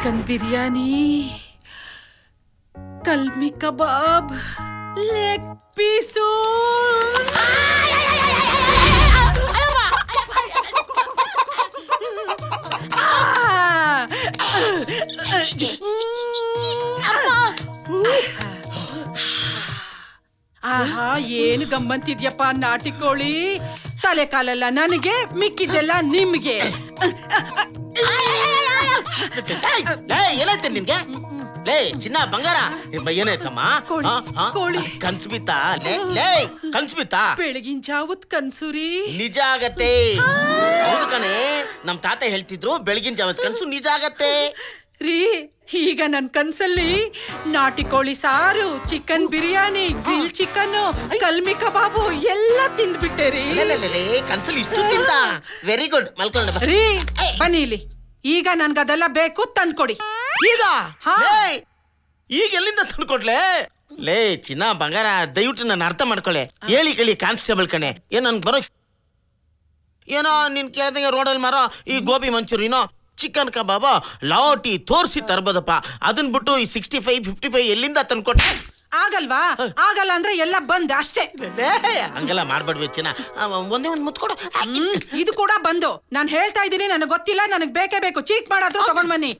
Chicken biryani, ಕಲ್ಮಿ ಕಬಾಬ್, leg piece. ಆಹಾ, ಏನು ಗಮ್ಮಂತಿದ್ಯಪ್ಪ ನಾಟಿ ಕೋಳಿ. ತಲೆ ಕಾಲೆಲ್ಲ ನನಗೆ, ಮಿಕ್ಕಿದ್ದೆಲ್ಲ ನಿಮ್ಗೆ. ಏನಾಯ್ತು ನಿನ್ಗೆ? ಲೇ ಚಿನ್ನ ಬಂಗಾರ ಏನಾಯ್ತಮ್ಮ? ಕೋಳಿ ಕನ್ಸು ಬಿತ್ತಾ? ಲೇ ಕನ್ಸು ಬಿತ್ತಾ? ಬೆಳಗಿನ ಜಾವತ್ ಕನ್ಸುರಿ ನಿಜ ಆಗತ್ತೆ. ಹೌದು ಕಣೆ, ನಮ್ ತಾತ ಹೇಳ್ತಿದ್ರು ಬೆಳಗಿನ ಜಾವತ್ ಕನ್ಸು ನಿಜ ಆಗತ್ತೆ ರೀ. ಈಗ ನನ್ ಕನ್ಸಲ್ಲಿ ನಾಟಿ ಕೋಳಿ ಸಾರು, ಚಿಕನ್ ಬಿರಿಯಾನಿ, ಗ್ರಿಲ್ ಚಿಕನ್, ಕಲ್ಮಿ ಕಬಾಬು ಎಲ್ಲ ತಿಂದ್ಬಿಟ್ಟೆ ರೀ. ಕನ್ಸಲ್ಲಿ ಇಷ್ಟು ತಿಂದ. Very good. ಮಲ್ಕೊಂಡ ರೀ, ಬನ್ನಿ ಇಲ್ಲಿ. ಈಗ ನನ್ಗದೆಲ್ಲ ಬೇಕು, ತಂದ್ಕೊಡಿ. ಈಗ ಈಗ ಎಲ್ಲಿಂದ ತಂದ್ಕೊಡ್ಲೆ? ಲೇ ಚಿನ್ನ ಬಂಗಾರ, ದಯವಿಟ್ಟು ನಾನು ಅರ್ಥ ಮಾಡ್ಕೊಳ್ಳೆ. ಹೇಳಿ ಕೇಳಿ ಕಾನ್ಸ್ಟೇಬಲ್ ಕಣೆ. ಏನ್ ನನ್ಗೆ ಬರೋ ಏನೋ ನೀನ್ ಕೇಳ್ದಂಗೆ ರೋಡಲ್ಲಿ ಮಾರೋ ಈ ಗೋಬಿ ಮಂಚೂರಿನೋ ಚಿಕನ್ ಕಬಾಬ ಲಾಟಿ ತೋರಿಸಿ ತರ್ಬೋದಪ್ಪ. ಅದನ್ ಬಿಟ್ಟು ಈ 65, 55 ಎಲ್ಲಿಂದ ತಂದ್ಕೊಟ್ಟೆ? ಆಗಲ್ವಾ? ಆಗಲ್ಲ ಅಂದ್ರೆ ಎಲ್ಲ ಬಂದ್ ಅಷ್ಟೇ. ಹಂಗೆಲ್ಲ ಮಾಡ್ಬೇಡ್ವಿ ಚಿನ್ನ. ಒಂದೇ ಒಂದ್ ಮುತ್ಕೊಡು. ಇದು ಕೂಡ ಬಂದು. ನಾನ್ ಹೇಳ್ತಾ ಇದ್ದೀನಿ, ನನಗೆ ಗೊತ್ತಿಲ್ಲ, ನನಗ್ ಬೇಕೇ ಬೇಕು. ಚೀಟ್ ಮಾಡಾದ್ರೂ ತಗೊಂಡ್ ಬನ್ನಿ.